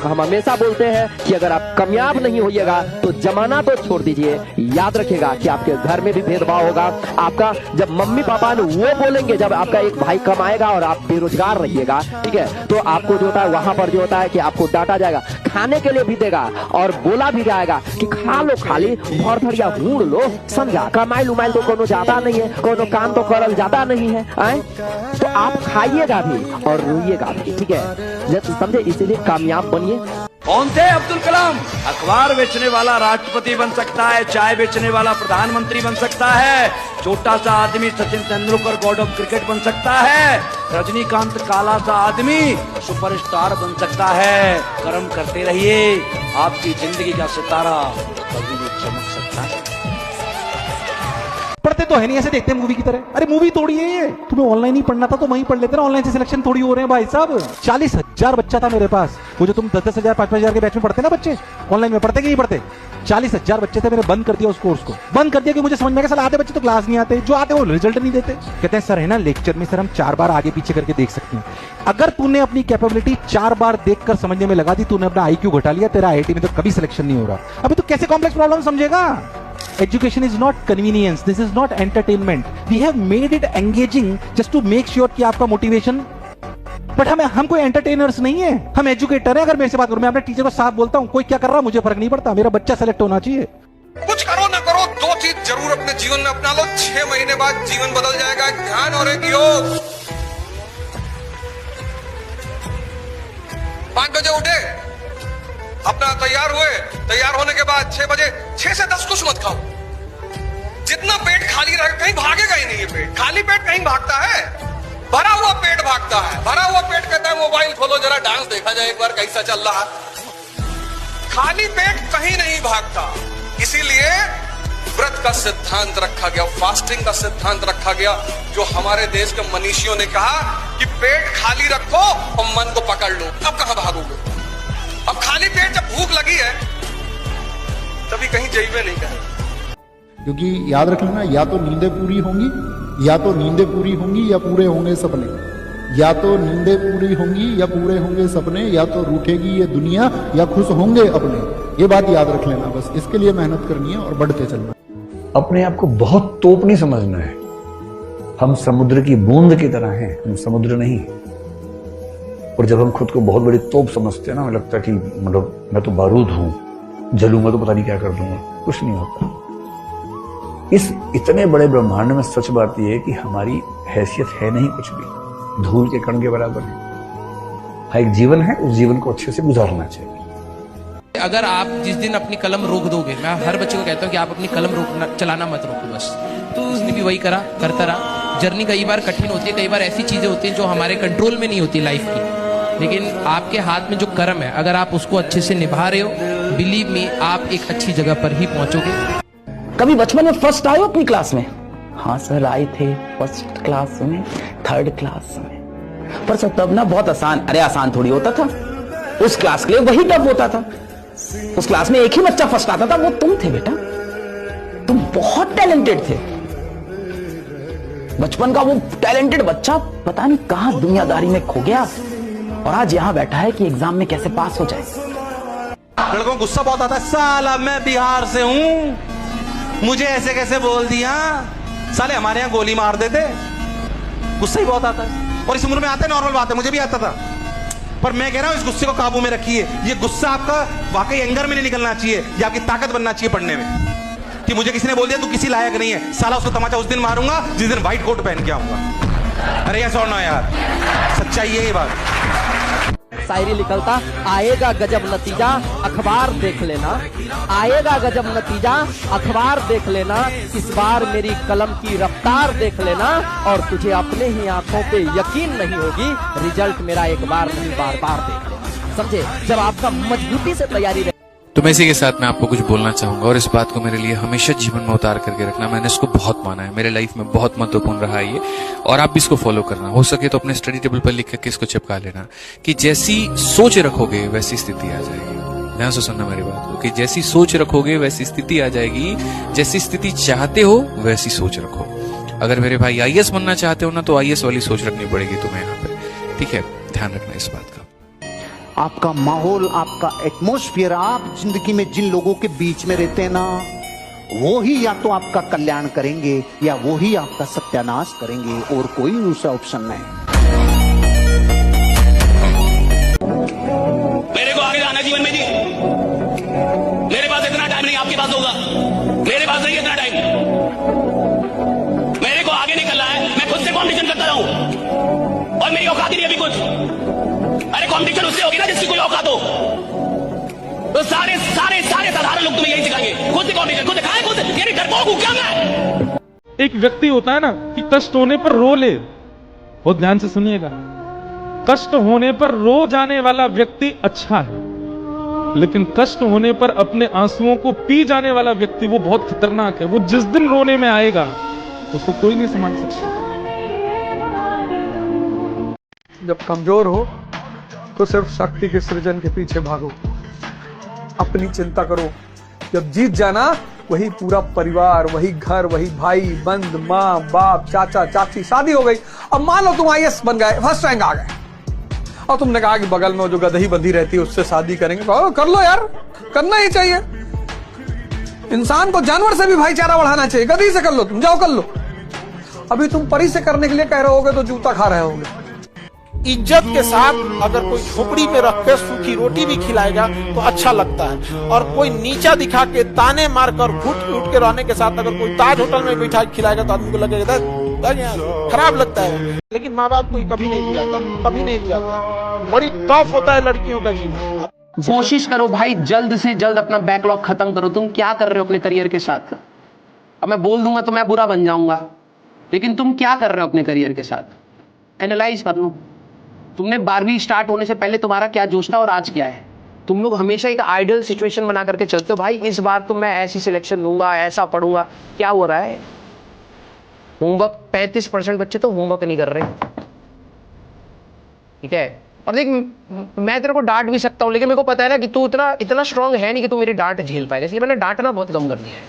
हम हमेशा बोलते हैं कि अगर आप कामयाब नहीं होइएगा तो जमाना तो छोड़ दीजिए, याद रखिएगा कि आपके घर में भी भेदभाव होगा। आपका जब मम्मी पापा ने वो बोलेंगे, जब आपका एक भाई कमाएगा और आप बेरोजगार रहिएगा, ठीक है, तो आपको जो होता है वहां पर जो होता है कि आपको डांटा जाएगा, खाने के लिए भी देगा और बोला भी जाएगा कि खा लो, खाली भर भरिया हूड़ लो, समझा। कमाइल उमाइल तो कोनो जाता नहीं है, कोनो काम तो करल जाता नहीं है, तो आप खाइएगा भी और रोइएगा भी, ठीक है, समझे। इसीलिए कामयाब बनिए। कौन थे अब्दुल कलाम? अखबार बेचने वाला राष्ट्रपति बन सकता है, चाय बेचने वाला प्रधानमंत्री बन सकता है, छोटा सा आदमी Sachin Tendulkar God of cricket बन सकता है, रजनीकांत काला सा आदमी सुपरस्टार बन सकता है। कर्म करते रहिए, आपकी जिंदगी का सितारा कभी भी चमक सकता है। पढ़ते तो है नहीं, ऐसे देखते हैं मूवी की तरह। अरे मूवी थोड़ी है ये, तुम्हें ऑनलाइन ही पढ़ना था तो वहीं पढ़ लेते ना, ऑनलाइन से सिलेक्शन थोड़ी हो रहे हैं भाई साहब। 40,000 बच्चा था मेरे पास, वो जो तुम 10,000 5,000 के बैच में पढ़ते ना बच्चे, ऑनलाइन में पढ़ते कि नहीं पढ़ते, 40,000 बच्चे थे, मैंने बंद कर दिया उस कोर्स को, बंद कर दिया कि मुझे समझ में आया साल आधे बच्चे तो क्लास नहीं आते, जो आते वो रिजल्ट नहीं देते। कहते हैं सर है ना लेक्चर में सर हम 4 बार आगे पीछे करके देख सकते हैं। अगर तूने अपनी कैपेबिलिटी 4 बार देखकर समझने में लगा दी, तूने अपना IQ घटा लिया, तेरा IIT में तो कभी सिलेक्शन नहीं हो रहा। अभी तो कैसे कॉम्प्लेक्स प्रॉब्लम समझेगा। Education is not convenience. This is not entertainment. We have made it engaging just to make sure कि आपका motivation. But हम कोई entertainers नहीं है, हम educator है। अगर मेरे से बात करूं, मैं अपने टीचर को साफ बोलता हूं, कोई क्या कर रहा मुझे फर्क नहीं पड़ता, मेरा बच्चा सेलेक्ट होना चाहिए। कुछ करो ना करो, 2 चीज जरूर अपने जीवन में अपना लो, 6 महीने बाद जीवन बदल जाएगा। एक ध्यान और एक योग। 5 बजे उठे, अपना तैयार हुए, तैयार होने के बाद 6 बजे 6 से 10 कुछ मत खाओ। जितना पेट खाली रहेगा, कहीं भागेगा ही नहीं ये पेट। खाली पेट कहीं भागता है, भरा हुआ पेट भागता है। भरा हुआ पेट कहता है मोबाइल खोलो जरा डांस देखा जाए एक बार कैसा चल रहा। खाली पेट कहीं नहीं भागता। इसीलिए व्रत का सिद्धांत रखा गया, फास्टिंग का सिद्धांत रखा गया, जो हमारे देश के मनीषियों ने कहा कि पेट खाली रखो और मन को पकड़ लो। अब कहां भागोगे? अब खाली पेट जब भूख लगी है तभी कहीं जाइए नहीं करें। क्योंकि याद रख लेना, या तो नींदें पूरी होंगी, या तो नींदें पूरी होंगी या पूरे होंगे सपने, या तो नींदें पूरी होंगी या पूरे होंगे सपने, या तो रूठेगी ये दुनिया या खुश होंगे अपने। ये बात याद रख लेना, बस इसके लिए मेहनत करनी है और बढ़ते चलना। अपने आप को बहुत तोप नहीं समझना है। हम समुद्र की बूंद की तरह हैं, हम समुद्र नहीं। और जब हम खुद को बहुत बड़ी तोप समझते हैं ना, हमें लगता है कि मतलब मैं तो बारूद हूं, जलूंगा तो पता नहीं क्या कर दूंगा। कुछ नहीं होता। इस इतने बड़े ब्रह्मांड में सच बात यह है कि हमारी हैसियत है नहीं कुछ भी, धूल के कण के बराबर है। हाँ, एक जीवन है, उस जीवन को अच्छे से गुजारना चाहिए। अगर आप जिस दिन अपनी कलम रोक दोगे, मैं हर बच्चे को कहता हूँ कि आप अपनी कलम रोकना, चलाना मत रोको बस। तो उसने भी वही करा, करता रहा। जर्नी कई बार कठिन होती है, कई बार ऐसी चीजें होती हैं जो हमारे कंट्रोल में नहीं होती लाइफ की, लेकिन आपके हाथ में जो कर्म है, अगर आप उसको अच्छे से निभा रहे हो, बिलीव मी, आप एक अच्छी जगह पर ही पहुंचोगे। कभी बचपन में फर्स्ट आए हो अपनी क्लास में? हाँ सर आए थे, फर्स्ट क्लास में, 3rd क्लास में। पर सर तब ना बहुत आसान, अरे आसान थोड़ी होता था, उस क्लास के लिए वही टफ होता था। उस क्लास में एक ही बच्चा फर्स्ट आता था, वो तुम थे बेटा। तुम बहुत टैलेंटेड थे। बचपन का वो टैलेंटेड बच्चा पता नहीं कहां दुनियादारी में खो गया और आज यहां बैठा है कि एग्जाम में कैसे पास हो जाए। लड़कों को गुस्सा बहुत आता है, साला मैं बिहार से हूं, मुझे ऐसे कैसे बोल दिया, साले हमारे यहां गोली मार देते। गुस्सा ही बहुत आता है, और इस उम्र में आता है, नॉर्मल बात है, मुझे भी आता था। पर मैं कह रहा हूं इस गुस्से को काबू में रखिए। ये गुस्सा आपका वाकई एंगर में नहीं निकलना चाहिए, ये आपकी ताकत बनना चाहिए पढ़ने में। कि मुझे किसी ने बोल दिया तू किसी लायक नहीं है, साला उसको तमाचा उस दिन मारूंगा जिस दिन व्हाइट कोट पहन के आऊंगा। अरे ये सुनना यार, सच्चाई है ये बात। शायरी निकलता, आएगा गजब नतीजा अखबार देख लेना, आएगा गजब नतीजा अखबार देख लेना, इस बार मेरी कलम की रफ्तार देख लेना, और तुझे अपने ही आंखों पे यकीन नहीं होगी, रिजल्ट मेरा एक बार नहीं बार बार देख लेना। समझे? जब आपका मजबूती से तैयारी रहे। तो मैं इसी के साथ मैं आपको कुछ बोलना चाहूंगा, और इस बात को मेरे लिए हमेशा जीवन में उतार करके रखना। मैंने इसको बहुत माना है, मेरे लाइफ में बहुत महत्वपूर्ण रहा है ये, और आप भी इसको फॉलो करना। हो सके तो अपने स्टडी टेबल पर लिख करके इसको चिपका लेना कि जैसी सोच रखोगे वैसी स्थिति आ जाएगी। ध्यान से सुनना मेरी बात को, कि जैसी सोच रखोगे वैसी स्थिति आ जाएगी, जैसी स्थिति चाहते हो वैसी सोच रखो। अगर मेरे भाई IAS बनना चाहते हो ना, तो IAS वाली सोच रखनी पड़ेगी तुम्हें यहाँ पे, ठीक है? ध्यान रखना इस बात का। आपका माहौल, आपका एटमॉस्फेयर, आप जिंदगी में जिन लोगों के बीच में रहते हैं ना, वो ही या तो आपका कल्याण करेंगे या वो ही आपका सत्यानाश करेंगे, और कोई दूसरा ऑप्शन नहीं। मेरे को आगे जाना जीवन में जी, मेरे पास इतना टाइम नहीं आपके पास होगा, मेरे पास नहीं इतना टाइम, मेरे को आगे निकलना है, मैं खुद से कॉम्पिटिशन करता रहूं और मेरी औकात ही नहीं अभी कुछ। अरे कॉम्पिटिशन उससे होगी ना जिसकी कोई औकात हो। तो सारे सारे सारे साधारण लोग तुम्हें यही सिखाएंगे, खुद से कॉम्पिटिशन, खुद दिखाए, खुद यानी डरपोक हूं क्या मैं। एक व्यक्ति होता है ना कि कष्ट होने पर रो ले, बहुत ध्यान से सुनिएगा, कष्ट होने पर रो जाने वाला व्यक्ति अच्छा है, लेकिन कष्ट होने पर अपने आंसुओं को पी जाने वाला व्यक्ति वो बहुत खतरनाक है। वो जिस दिन रोने में आएगा उसको कोई नहीं संभाल सकता। जब कमजोर हो तो सिर्फ शक्ति के सृजन के पीछे भागो, अपनी चिंता करो। जब जीत जाना, वही पूरा परिवार, वही घर, वही भाई बंद, माँ बाप, चाचा चाची, शादी हो गई। अब मान लो तुम IAS बन गए, फर्स्ट रैंक आ गए, और तुमने कहा कि बगल में जो गदही बंधी रहती है उससे शादी करेंगे। कर लो यार, करना ही चाहिए। इंसान को जानवर से भी भाईचारा बढ़ाना चाहिए। गधी से कर लो, तुम जाओ कर लो। अभी तुम परी से करने के लिए कह रहे होगे तो जूता खा रहे होगे। इज्जत के साथ अगर कोई झोपड़ी में रख के सूखी रोटी भी खिलाएगा तो अच्छा लगता है, और कोई नीचा दिखा के ताने मारकर घुट के रहने के साथ अगर कोई ताज होटल में बैठा खिलाएगा तो आदमी को लगेगा खराब लगता है। लेकिन माँ बाप कोई कभी नहीं जाता, कभी नहीं जाता। बड़ी टफ होता है लड़कियों का जीवन। कोशिश करो भाई, जल्द से जल्द अपना बैकलॉग खत्म करो। तुम क्या कर रहे हो अपने करियर के साथ? अब मैं बोल दूंगा तो मैं बुरा बन जाऊंगा, लेकिन तुम क्या कर रहे हो अपने करियर के साथ? एनालाइज कर लो। तुमने 12वीं स्टार्ट होने से पहले तुम्हारा क्या जोश था और आज क्या है? तुम लोग हमेशा एक आइडियल सिचुएशन बना करके चलते हो, भाई इस बार तो मैं ऐसी सिलेक्शन लूंगा, ऐसा पढ़ूंगा। क्या हो रहा है? होमवर्क 35% बच्चे तो होमवर्क नहीं कर रहे, ठीक है। और देख, मैं तेरे को डांट भी सकता हूँ, लेकिन मेरे को पता है ना कि तू इतना स्ट्रांग है नहीं कि तू मेरी डांट झेल पाएगा, इसलिए मैंने डांटना बहुत कम कर दिया है,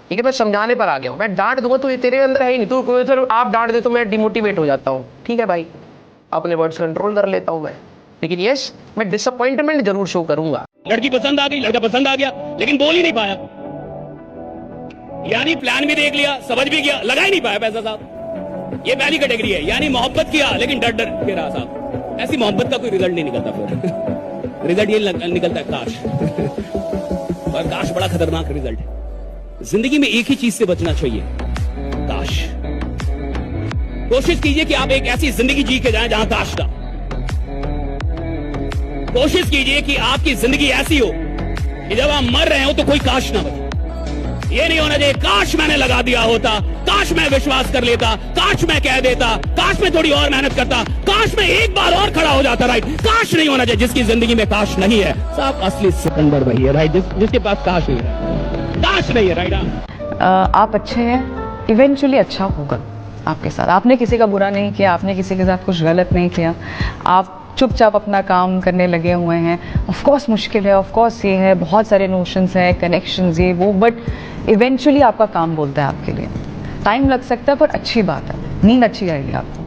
ठीक है। मैं समझाने पर आ गया हूँ। मैं डांट दूंगा तो तेरे अंदर है ही नहीं, तू आप डांट दे तो मैं डिमोटिवेट हो जाता हूँ, ठीक है भाई। अपने वर्ड्स कंट्रोल कर लेता हूँ मैं, लेकिन यस, मैं डिसअपॉइंटमेंट जरूर शो करूंगा। लड़की पसंद आ गई, लड़का पसंद आ गया, लेकिन बोल ही नहीं पाया, यानी प्लान भी देख लिया, समझ भी गया, लगा ही नहीं पाया पैसा साहब। ये पहली कैटेगरी है, यानी मोहब्बत किया लेकिन डर डर के रहा साहब। ऐसी मोहब्बत का कोई रिजल्ट नहीं निकलता फिर। रिजल्ट ये निकलता है काश, और काश बड़ा खतरनाक रिजल्ट है। जिंदगी में एक ही चीज से बचना चाहिए, काश। कोशिश कीजिए कि आप एक ऐसी जिंदगी जी के जाएं जहां काश ना। कोशिश कीजिए कि आपकी जिंदगी ऐसी हो कि जब आप मर रहे हो तो कोई काश ना बचे। ये नहीं होना चाहिए काश मैंने लगा दिया होता, काश मैं विश्वास कर लेता, काश मैं कह देता, काश मैं थोड़ी और मेहनत करता, काश मैं एक बार और खड़ा हो जाता। राइट, काश नहीं होना चाहिए। जिसकी जिंदगी में काश नहीं है साहब, असली सिकंदर वही है भाई, जिसके पास काश नहीं है, काश नहीं है। राइट, आप अच्छे हैं, इवेंचुअली अच्छा होगा आपके साथ। आपने किसी का बुरा नहीं किया, आपने किसी के साथ कुछ गलत नहीं किया, आप चुपचाप अपना काम करने लगे हुए हैं। ऑफ कोर्स मुश्किल है, ऑफ कोर्स ये है, बहुत सारे नोशंस हैं, कनेक्शंस, ये वो, बट इवेंचुअली आपका काम बोलता है आपके लिए। टाइम लग सकता है पर अच्छी बात है, नींद अच्छी आएगी आपको।